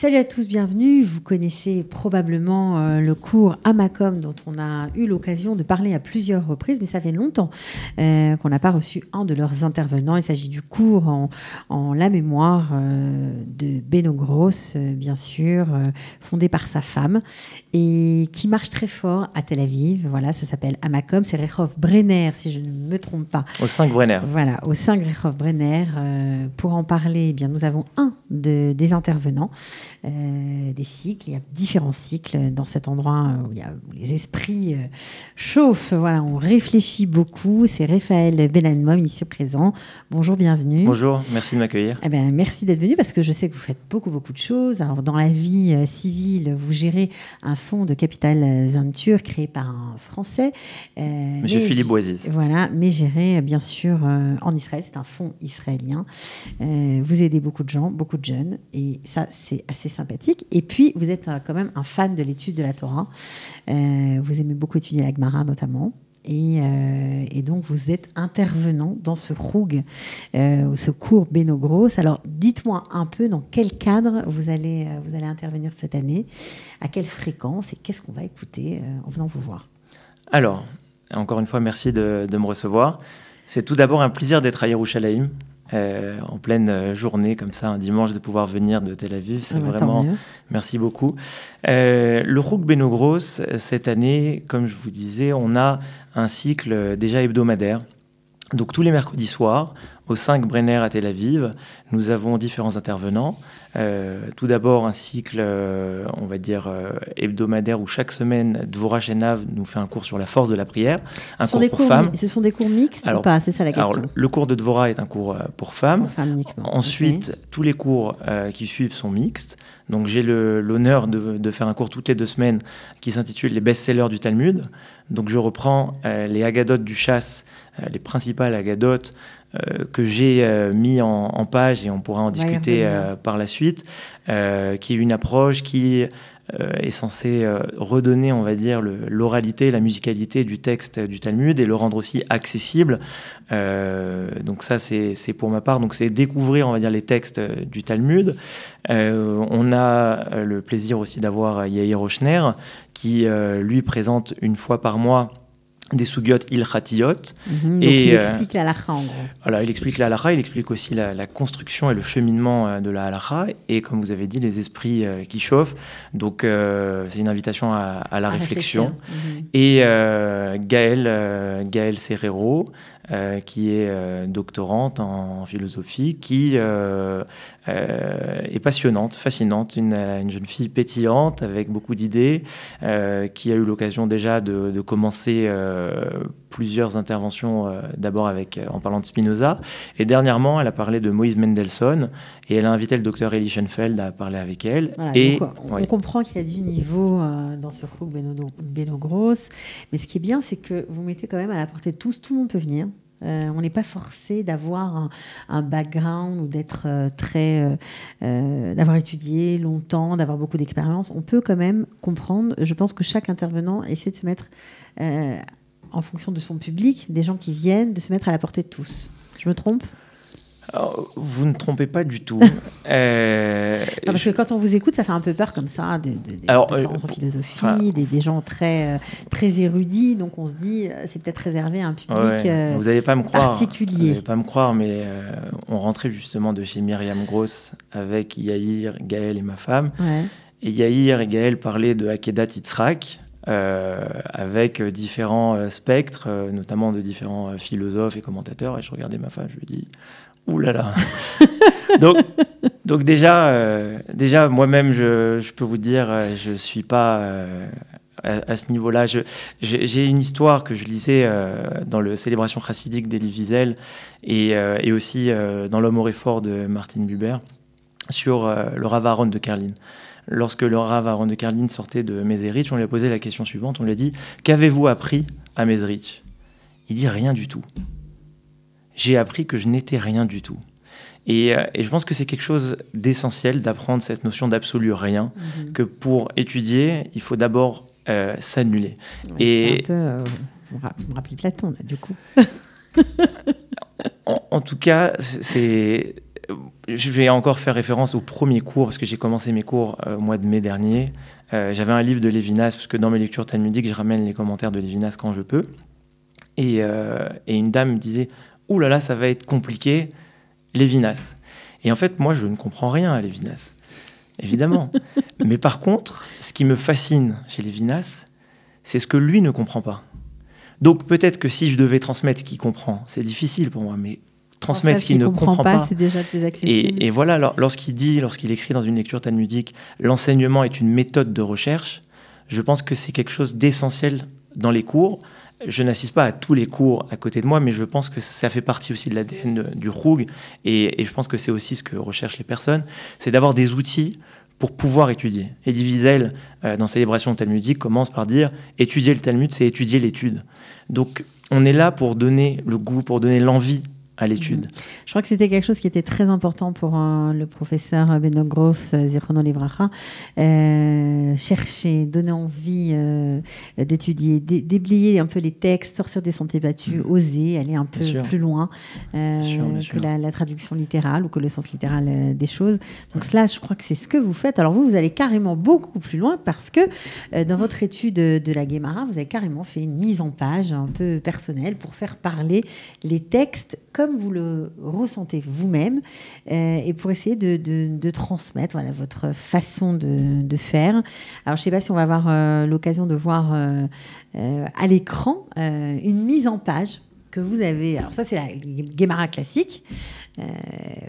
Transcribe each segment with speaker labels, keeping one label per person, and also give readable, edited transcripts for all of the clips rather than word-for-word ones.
Speaker 1: Salut à tous, bienvenue. Vous connaissez probablement le cours Amacom dont on a eu l'occasion de parler à plusieurs reprises, mais ça fait longtemps qu'on n'a pas reçu un de leurs intervenants. Il s'agit du cours en la mémoire de Beno Gross, bien sûr, fondé par sa femme et qui marche très fort à Tel Aviv. Voilà, ça s'appelle Amacom. C'est Rehov Brenner, si je ne me trompe pas.
Speaker 2: Au 5 Brenner.
Speaker 1: Voilà, au 5 Rehov Brenner. Pour en parler, eh bien, nous avons des intervenants. Des cycles, il y a différents cycles dans cet endroit où les esprits chauffent, voilà, on réfléchit beaucoup. C'est Raphaël Benamon ici présent. Bonjour, bienvenue.
Speaker 2: Bonjour, merci de m'accueillir.
Speaker 1: Eh bien, merci d'être venu parce que je sais que vous faites beaucoup de choses. Alors, dans la vie civile, vous gérez un fonds de capital venture créé par un Français.
Speaker 2: Monsieur Philippe Boisiz.
Speaker 1: Voilà, mais géré bien sûr en Israël. C'est un fonds israélien. Vous aidez beaucoup de gens, beaucoup de jeunes, et ça, c'est assez sympathique. Et puis, vous êtes quand même un fan de l'étude de la Torah. Vous aimez beaucoup étudier la Gemara, notamment. Et donc, vous êtes intervenant dans ce roug, ce cours Beno Gross. Alors, dites-moi un peu dans quel cadre vous allez intervenir cette année, à quelle fréquence et qu'est-ce qu'on va écouter en venant vous voir.
Speaker 2: Alors, encore une fois, merci de me recevoir. C'est tout d'abord un plaisir d'être à Yerushalayim. En pleine journée, comme ça, un dimanche, de pouvoir venir de Tel Aviv. C'est vraiment... Merci beaucoup. Le roug Beno Gross, cette année, comme je vous disais, on a un cycle déjà hebdomadaire. Donc, tous les mercredis soirs, au 5 Brenner à Tel Aviv, nous avons différents intervenants. Tout d'abord, un cycle, on va dire, hebdomadaire où chaque semaine, Dvorah Shenav nous fait un cours sur la force de la prière, un cours pour femmes.
Speaker 1: Ce sont des cours mixtes ou pas? C'est ça la question.
Speaker 2: Alors, le cours de Dvorah est un cours pour femmes.
Speaker 1: Pour femmes uniquement.
Speaker 2: Ensuite, tous les cours qui suivent sont mixtes. Donc, j'ai l'honneur de faire un cours toutes les 2 semaines qui s'intitule « Les best-sellers du Talmud ». Donc, je reprends les Haggadot du Chasse, les principales Haggadot que j'ai mis en page, et on pourra en discuter par la suite, qui est une approche qui est censée redonner, on va dire, l'oralité, la musicalité du texte du Talmud et le rendre aussi accessible. Donc ça, c'est pour ma part. Donc c'est découvrir, on va dire, les textes du Talmud. On a le plaisir aussi d'avoir Yair Ochner qui, lui, présente une fois par mois des sugyot ilchatiyot.
Speaker 1: Donc il explique la halakha, en gros.
Speaker 2: Voilà, il explique la halakha, il explique aussi la construction et le cheminement de la halakha, et comme vous avez dit, les esprits qui chauffent. Donc c'est une invitation à la réflexion. Et Gaëlle Serrero, qui est doctorante en philosophie, qui est passionnante, fascinante, une jeune fille pétillante avec beaucoup d'idées, qui a eu l'occasion déjà de commencer plusieurs interventions, d'abord en parlant de Spinoza, et dernièrement elle a parlé de Moïse Mendelssohn, et elle a invité le docteur Eli Schoenfeld à parler avec elle.
Speaker 1: Voilà, et donc, on comprend qu'il y a du niveau dans ce roug Beno Gross, mais ce qui est bien, c'est que vous mettez quand même à la portée de tous, tout le monde peut venir. On n'est pas forcé d'avoir un background ou d'avoir étudié longtemps, d'avoir beaucoup d'expérience. On peut quand même comprendre. Je pense que chaque intervenant essaie de se mettre, en fonction de son public, des gens qui viennent, de se mettre à la portée de tous. Je me trompe ?
Speaker 2: Alors, vous ne trompez pas du tout.
Speaker 1: Parce que quand on vous écoute, ça fait un peu peur comme ça, des en philosophie, des gens très érudits, donc on se dit c'est peut-être réservé à un public
Speaker 2: vous n'allez pas me croire,
Speaker 1: particulier.
Speaker 2: Vous n'allez pas me croire, mais on rentrait justement de chez Myriam Gross avec Yair, Gaël et ma femme. Ouais. Et Yair et Gaël parlaient de Akedat Yitzhak, avec différents spectres, notamment de différents philosophes et commentateurs. Et je regardais ma femme, je lui dis... Ouh là là. donc déjà moi-même, je peux vous dire, je ne suis pas à ce niveau-là. J'ai une histoire que je lisais dans le Célébration chassidique d'Elie Wiesel et aussi dans L'Homme au réfort de Martin Buber sur le Rav Aaron de Karlin. Lorsque le Rav Aaron de Karlin sortait de Mezerich, on lui a posé la question suivante. On lui a dit « Qu'avez-vous appris à Mezerich ?» Il dit « Rien du tout. J'ai appris que je n'étais rien du tout. » Et je pense que c'est quelque chose d'essentiel d'apprendre cette notion d'absolu rien, que pour étudier, il faut d'abord s'annuler.
Speaker 1: Ouais, c'est un peu... vous me rappelez Platon, là, du coup.
Speaker 2: En tout cas, je vais encore faire référence au premier cours, parce que j'ai commencé mes cours au mois de mai dernier. J'avais un livre de Lévinas, parce que dans mes lectures talmudiques, je ramène les commentaires de Lévinas quand je peux. Et une dame me disait « Ouh là là, ça va être compliqué, Lévinas ». Et en fait, moi, je ne comprends rien à Lévinas, évidemment. Mais par contre, ce qui me fascine chez Lévinas, c'est ce que lui ne comprend pas. Donc peut-être que si je devais transmettre ce qu'il comprend, c'est difficile pour moi, mais transmettre ce qu'il ne comprend pas,
Speaker 1: c'est déjà plus accessible.
Speaker 2: Et voilà, lorsqu'il écrit dans une lecture talmudique, l'enseignement est une méthode de recherche, je pense que c'est quelque chose d'essentiel dans les cours. Je n'assiste pas à tous les cours à côté de moi, mais je pense que ça fait partie aussi de l'ADN du Roug, et je pense que c'est aussi ce que recherchent les personnes, c'est d'avoir des outils pour pouvoir étudier. Elie Wiesel, dans Célébration talmudique, commence par dire « étudier le Talmud, c'est étudier l'étude ». Donc on est là pour donner le goût, pour donner l'envie à l'étude.
Speaker 1: Je crois que c'était quelque chose qui était très important pour le professeur Beno Gross, Zichrono Livracha, chercher, donner envie d'étudier, déblayer un peu les textes, sortir des sentiers battus, oser aller un peu plus loin que la traduction littérale ou que le sens littéral des choses. Donc cela, je crois que c'est ce que vous faites. Alors vous allez carrément beaucoup plus loin parce que dans votre étude de la Guémara, vous avez carrément fait une mise en page un peu personnelle pour faire parler les textes comme vous le ressentez vous-même et pour essayer de transmettre votre façon de faire. Alors, je ne sais pas si on va avoir l'occasion de voir à l'écran une mise en page que vous avez. Alors ça, c'est la Guémara classique.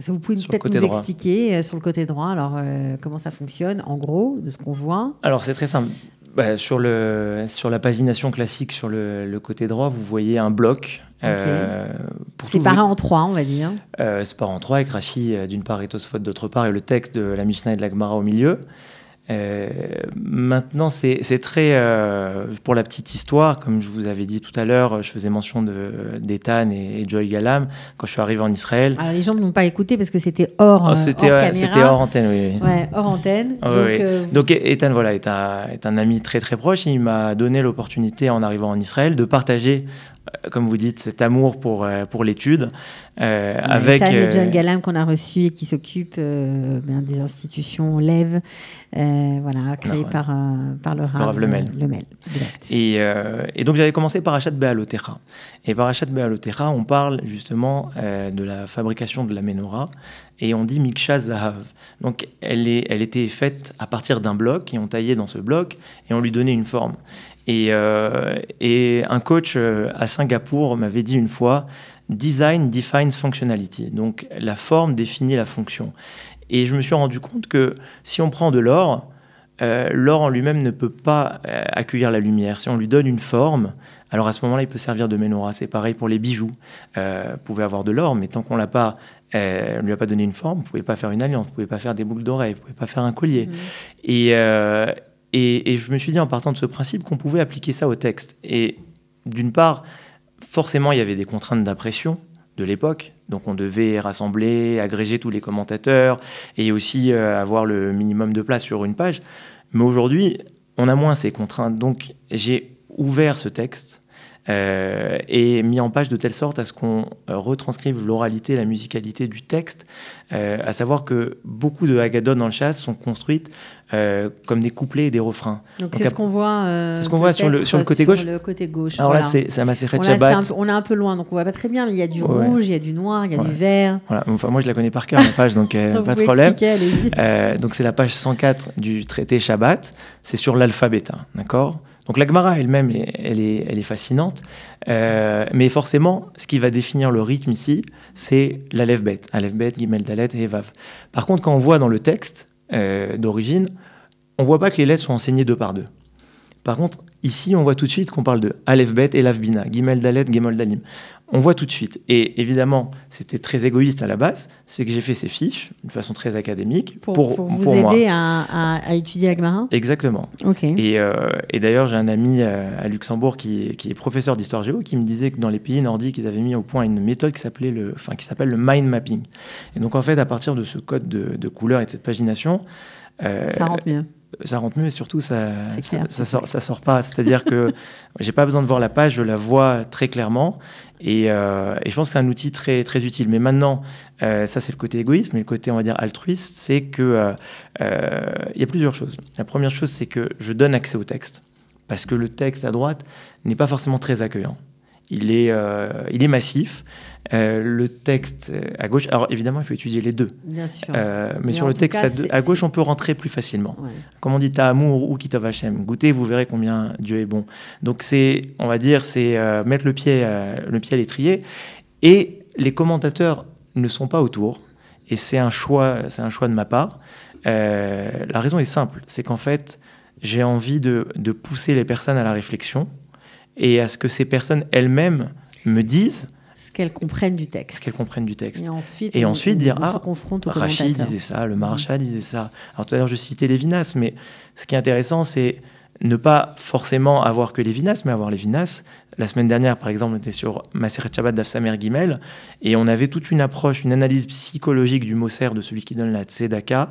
Speaker 1: Vous pouvez peut-être nous expliquer sur le côté droit alors, comment ça fonctionne, en gros, de ce qu'on voit.
Speaker 2: Alors, c'est très simple. Sur la pagination classique, sur le côté droit, vous voyez un bloc.
Speaker 1: C'est paré en 3, on va dire.
Speaker 2: C'est paré en 3, avec Rashi d'une part et Tosfot d'autre part, et le texte de la Mishnah et de la Gemara au milieu. Maintenant, c'est très... pour la petite histoire, comme je vous avais dit tout à l'heure, je faisais mention d'Ethan et Joy Galam quand je suis arrivé en Israël.
Speaker 1: Alors, les gens ne l'ont pas écouté parce que c'était hors caméra.
Speaker 2: C'était hors antenne, oui.
Speaker 1: Ouais, hors antenne.
Speaker 2: Donc Ethan, voilà, est un ami très très proche. Et il m'a donné l'opportunité, en arrivant en Israël, de partager, comme vous dites, cet amour pour l'étude. Avec
Speaker 1: Ethan et John Galam qu'on a reçus et qui s'occupent des institutions LEV, créées par le Rav Lemel.
Speaker 2: Et donc j'avais commencé Parashat Be'alotera. Et Parashat Be'alotera, on parle justement de la fabrication de la menorah, et on dit Miksha Zahav. Donc elle était faite à partir d'un bloc, et on taillait dans ce bloc, et on lui donnait une forme. Et un coach à Singapour m'avait dit une fois, Design defines functionality. Donc la forme définit la fonction. Et je me suis rendu compte que si on prend de l'or, l'or en lui-même ne peut pas accueillir la lumière. Si on lui donne une forme, alors à ce moment-là, il peut servir de menorah. C'est pareil pour les bijoux. Vous pouvez avoir de l'or, mais tant qu'on ne lui a pas donné une forme, vous ne pouvez pas faire une alliance, vous ne pouvez pas faire des boucles d'oreilles, vous ne pouvez pas faire un collier. Et je me suis dit, en partant de ce principe, qu'on pouvait appliquer ça au texte. Et d'une part, forcément, il y avait des contraintes d'impression de l'époque. Donc, on devait rassembler, agréger tous les commentateurs et aussi avoir le minimum de place sur une page. Mais aujourd'hui, on a moins ces contraintes. Donc, j'ai ouvert ce texte et mis en page de telle sorte à ce qu'on retranscrive l'oralité, la musicalité du texte, à savoir que beaucoup de Haggadot dans le Shas sont construites comme des couplets et des refrains.
Speaker 1: Donc c'est ce qu'on voit,
Speaker 2: sur le côté gauche.
Speaker 1: Le côté gauche.
Speaker 2: Alors là, c'est un Masechet Shabbat.
Speaker 1: On est un peu loin, donc on voit pas très bien, mais il y a du rouge, il y a du noir, il y a du vert.
Speaker 2: Voilà. Enfin, moi, je la connais par cœur, la page, donc pas de problème. Donc c'est la page 104 du traité Shabbat. C'est sur l'alphabet, d'accord ? Donc la Gemara elle-même, elle est fascinante, mais forcément, ce qui va définir le rythme ici, c'est l'Aleph Bet, Gimel Dalet et Vav. Par contre, quand on voit dans le texte d'origine, on voit pas que les lettres sont enseignées deux par deux. Par contre, ici, on voit tout de suite qu'on parle de Aleph Bet et Lav Bina, Gimel Dalet, Gimel Dalim. On voit tout de suite. Et évidemment, c'était très égoïste à la base, c'est que j'ai fait ces fiches d'une façon très académique pour
Speaker 1: vous aider à étudier la Gemara.
Speaker 2: Exactement.
Speaker 1: Okay.
Speaker 2: Et d'ailleurs, j'ai un ami à Luxembourg qui est professeur d'histoire géo qui me disait que dans les pays nordiques, ils avaient mis au point une méthode qui s'appelle le mind mapping. Et donc, en fait, à partir de ce code de couleurs et de cette pagination,
Speaker 1: ça rentre mieux.
Speaker 2: ça rentre mieux et surtout ça sort pas. C'est-à-dire que j'ai pas besoin de voir la page, je la vois très clairement et je pense que c'est un outil très, très utile. Mais maintenant, ça c'est le côté égoïste, mais le côté on va dire altruiste, c'est que il y a plusieurs choses. La première chose, c'est que je donne accès au texte parce que le texte à droite n'est pas forcément très accueillant. Il est massif. Le texte à gauche, alors évidemment, il faut étudier les deux.
Speaker 1: Bien sûr.
Speaker 2: Mais sur le texte à gauche, on peut rentrer plus facilement. Ouais. Comme on dit, Ta'amour ou Kitov Hashem. Goûtez, vous verrez combien Dieu est bon. Donc, on va dire, c'est mettre le pied à l'étrier. Et les commentateurs ne sont pas autour. Et c'est un choix de ma part. La raison est simple. C'est qu'en fait, j'ai envie de pousser les personnes à la réflexion et à ce que ces personnes elles-mêmes me disent
Speaker 1: qu'elles comprennent du texte.
Speaker 2: Et ensuite dire,
Speaker 1: se confronte au
Speaker 2: Rachid disait ça, le Maharsha disait ça. Alors tout à l'heure, je citais Lévinas, mais ce qui est intéressant, c'est ne pas forcément avoir que Lévinas, mais avoir Lévinas. La semaine dernière, par exemple, on était sur Maseret Shabbat d'Av Samer Gimel, et on avait toute une approche, une analyse psychologique du Moser, de celui qui donne la Tzedaka,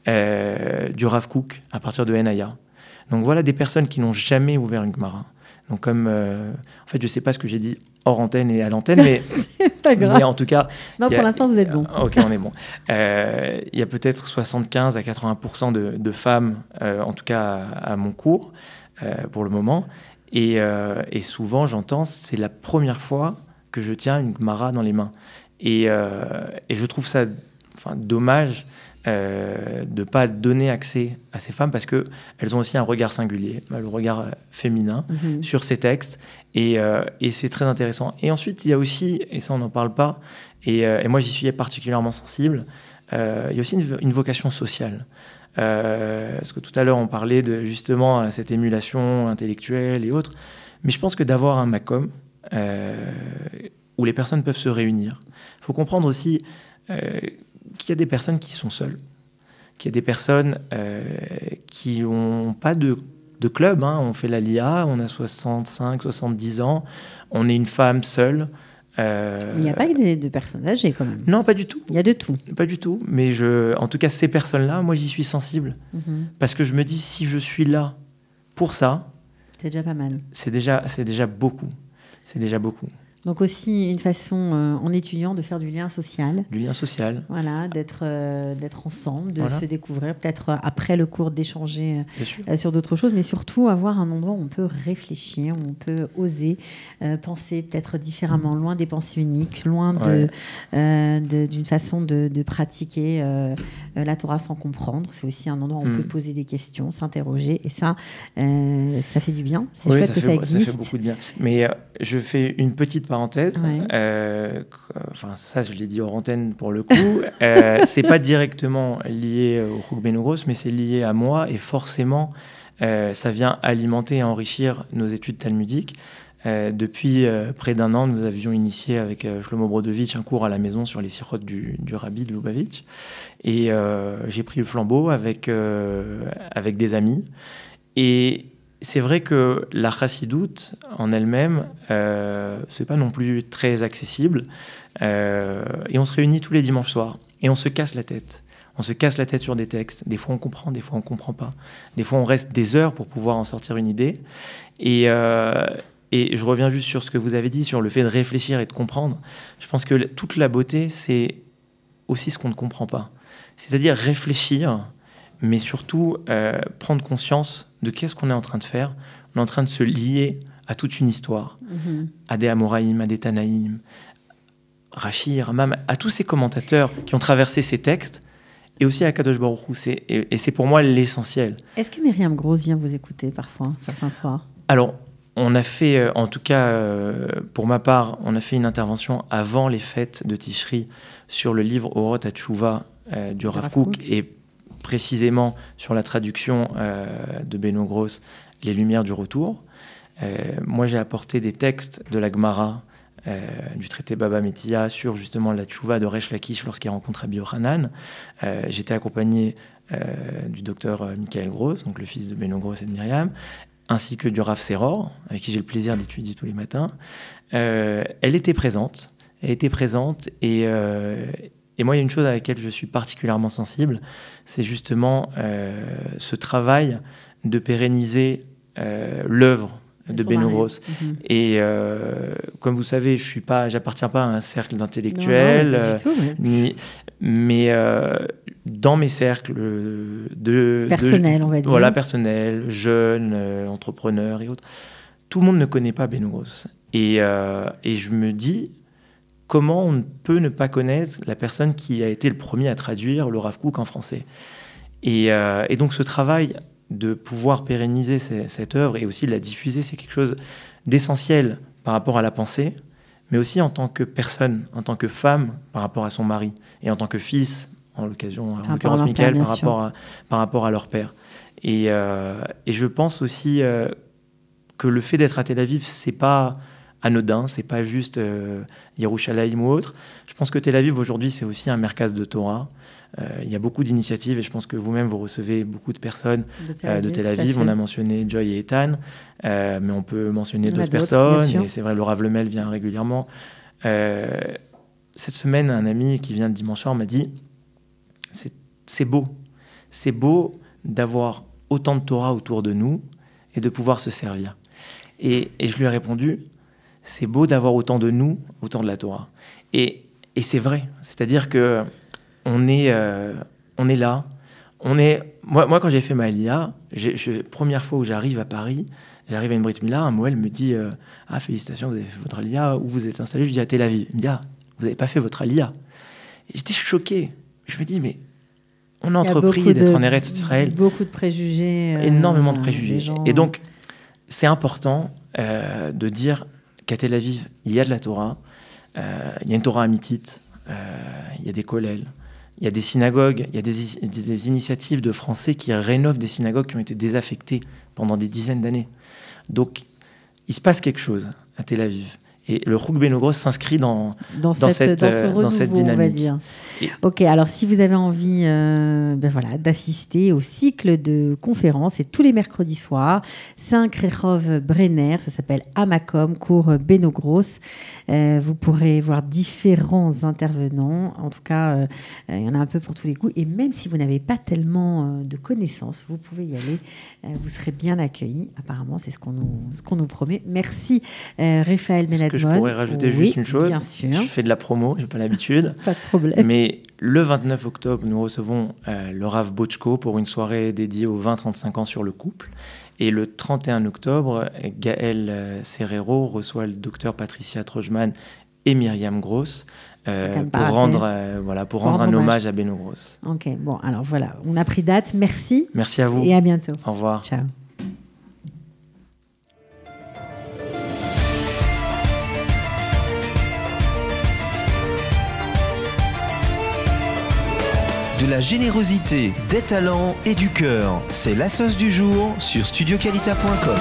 Speaker 2: du Rav Kook, à partir de Henaya. Donc voilà des personnes qui n'ont jamais ouvert une Gemara. Donc comme, en fait, je ne sais pas ce que j'ai dit hors antenne et à l'antenne, mais,
Speaker 1: pas grave.
Speaker 2: Mais en tout cas...
Speaker 1: Non, pour l'instant, vous êtes bon.
Speaker 2: Ok, on est bon. Il y a peut-être 75 à 80% de femmes, en tout cas à mon cours, pour le moment. Et souvent, j'entends, c'est la première fois que je tiens une Gemara dans les mains. Et je trouve ça dommage de ne pas donner accès à ces femmes parce qu'elles ont aussi un regard singulier, le regard féminin sur ces textes et c'est très intéressant. Et ensuite, il y a aussi, et ça on n'en parle pas, et moi j'y suis particulièrement sensible, il y a aussi une vocation sociale. Parce que tout à l'heure on parlait de justement cette émulation intellectuelle et autres, mais je pense que d'avoir un Makom où les personnes peuvent se réunir, il faut comprendre aussi qu'il y a des personnes qui sont seules, qu'il y a des personnes qui n'ont pas de club. On fait la LIA, on a 65, 70 ans, on est une femme seule.
Speaker 1: Il n'y a pas que de personnes âgées quand même.
Speaker 2: Non, pas du tout.
Speaker 1: Il y a de tout.
Speaker 2: Pas du tout. Mais en tout cas, ces personnes-là, moi, j'y suis sensible. Parce que je me dis, si je suis là pour ça...
Speaker 1: C'est déjà pas mal.
Speaker 2: C'est déjà beaucoup. C'est déjà beaucoup.
Speaker 1: Donc aussi une façon, en étudiant, de faire du lien social.
Speaker 2: Du lien social.
Speaker 1: Voilà, d'être ensemble, de se découvrir, peut-être après le cours d'échanger sur d'autres choses, mais surtout avoir un endroit où on peut réfléchir, où on peut oser penser peut-être différemment, loin des pensées uniques, loin d'une façon de pratiquer la Torah sans comprendre. C'est aussi un endroit où on peut poser des questions, s'interroger, et ça fait du bien. C'est chouette que ça existe.
Speaker 2: Ça fait beaucoup de bien. Mais je fais une petite parenthèse, ça je l'ai dit hors antenne pour le coup, c'est pas directement lié au Chouk Benogros, mais c'est lié à moi et forcément ça vient alimenter et enrichir nos études talmudiques. Depuis près d'un an, nous avions initié avec Shlomo Brodovitch un cours à la maison sur les sirotes du Rabbi de Lubavitch et j'ai pris le flambeau avec des amis et c'est vrai que la chassidoute en elle-même, c'est pas non plus très accessible. Et on se réunit tous les dimanches soirs et on se casse la tête. On se casse la tête sur des textes. Des fois on comprend, des fois on comprend pas. Des fois on reste des heures pour pouvoir en sortir une idée. Et je reviens juste sur ce que vous avez dit, sur le fait de réfléchir et de comprendre. Je pense que toute la beauté, c'est aussi ce qu'on ne comprend pas. C'est-à-dire réfléchir, mais surtout prendre conscience de qu'est-ce qu'on est en train de faire. On est en train de se lier à toute une histoire, à des Amoraïm, à des Tanaïm, Rashi, Ramam, à tous ces commentateurs qui ont traversé ces textes, et aussi à Kadosh Baruch Hu. Et c'est pour moi l'essentiel.
Speaker 1: Est-ce que Myriam Gross vient vous écouter parfois, certains soirs ?
Speaker 2: Alors, on a fait, en tout cas pour ma part, on a fait une intervention avant les fêtes de Tishri sur le livre Orot HaTshuva du Rav Kook, et précisément sur la traduction de Beno Gross, Les Lumières du Retour. Moi, j'ai apporté des textes de la Gemara, du traité Baba Metia, sur justement la Tchouva de Resh Lakish lorsqu'il rencontre Rabbi Yochanan. J'étais accompagné du docteur Michael Gross, donc le fils de Beno Gross et de Myriam, ainsi que du Rav Seror, avec qui j'ai le plaisir d'étudier tous les matins. Elle était présente et Et moi, il y a une chose à laquelle je suis particulièrement sensible, c'est justement ce travail de pérenniser l'œuvre de Beno Gross. Et comme vous savez, j'appartiens pas à un cercle d'intellectuels,
Speaker 1: pas du tout,
Speaker 2: mais dans mes cercles
Speaker 1: personnels, on va dire.
Speaker 2: Voilà, personnels, jeunes, entrepreneurs et autres, tout le monde ne connaît pas Beno Gross. Et je me dis, comment on peut ne pas connaître la personne qui a été le premier à traduire le Rav Kook en français. Et donc ce travail de pouvoir pérenniser cette œuvre et aussi de la diffuser, c'est quelque chose d'essentiel par rapport à la pensée, mais aussi en tant que personne, en tant que femme par rapport à son mari, et en tant que fils, en l'occurrence Michael, par rapport à leur père. Et je pense aussi que le fait d'être à Tel Aviv, c'est pas anodin, c'est pas juste Yerushalayim ou autre. Je pense que Tel Aviv aujourd'hui, c'est aussi un merkaz de Torah. Il y a beaucoup d'initiatives et je pense que vous-même, vous recevez beaucoup de personnes de Tel Aviv. On a mentionné Joy et Ethan, mais on peut mentionner d'autres personnes. Et c'est vrai, le Rav Lemel vient régulièrement. Cette semaine, un ami qui vient le dimanche soir m'a dit c'est beau. C'est beau d'avoir autant de Torah autour de nous et de pouvoir se servir. Et je lui ai répondu c'est beau d'avoir autant de nous autour de la Torah. Et c'est vrai. C'est-à-dire que on est là. Moi, quand j'ai fait ma Aliyah, première fois où j'arrive à Paris, j'arrive à une Brit Mila, un Moël me dit félicitations, vous avez fait votre Aliyah, où vous êtes installé? Je dis à Tel Aviv. Il me dit vous n'avez pas fait votre Aliyah. Et j'étais choqué. Je me dis mais on a entrepris d'être en Eretz Israël.
Speaker 1: Beaucoup de préjugés.
Speaker 2: Énormément de préjugés. Et donc, c'est important de dire qu'à Tel Aviv, il y a de la Torah, il y a une Torah amitite, il y a des kollels, il y a des synagogues, il y a des initiatives de Français qui rénovent des synagogues qui ont été désaffectées pendant des dizaines d'années. Donc, il se passe quelque chose à Tel Aviv. Et le Chouk Beno Gross s'inscrit dans cette dynamique.
Speaker 1: On va dire. Ok, alors si vous avez envie d'assister au cycle de conférences, et tous les mercredis soirs, 5 Rehov Brenner, ça s'appelle Amakom, cours Beno Gross. Vous pourrez voir différents intervenants. En tout cas, il y en a un peu pour tous les goûts. Et même si vous n'avez pas tellement de connaissances, vous pouvez y aller. Vous serez bien accueillis. Apparemment, c'est ce qu'on nous promet. Merci, Raphaël Menadmon.
Speaker 2: Je pourrais rajouter juste une chose.
Speaker 1: Bien sûr.
Speaker 2: Je fais de la promo, j'ai pas l'habitude.
Speaker 1: Pas de problème.
Speaker 2: Mais le 29 octobre, nous recevons le Rav Bochko pour une soirée dédiée aux 20-35 ans sur le couple. Et le 31 octobre, Gaël Serrero reçoit le docteur Patricia Trojman et Myriam Gross pour rendre un hommage à Beno Gross.
Speaker 1: Ok, bon, alors voilà, on a pris date. Merci.
Speaker 2: Merci à vous.
Speaker 1: Et à bientôt.
Speaker 2: Au revoir.
Speaker 1: Ciao.
Speaker 3: De la générosité, des talents et du cœur. C'est la sauce du jour sur studioqualita.com.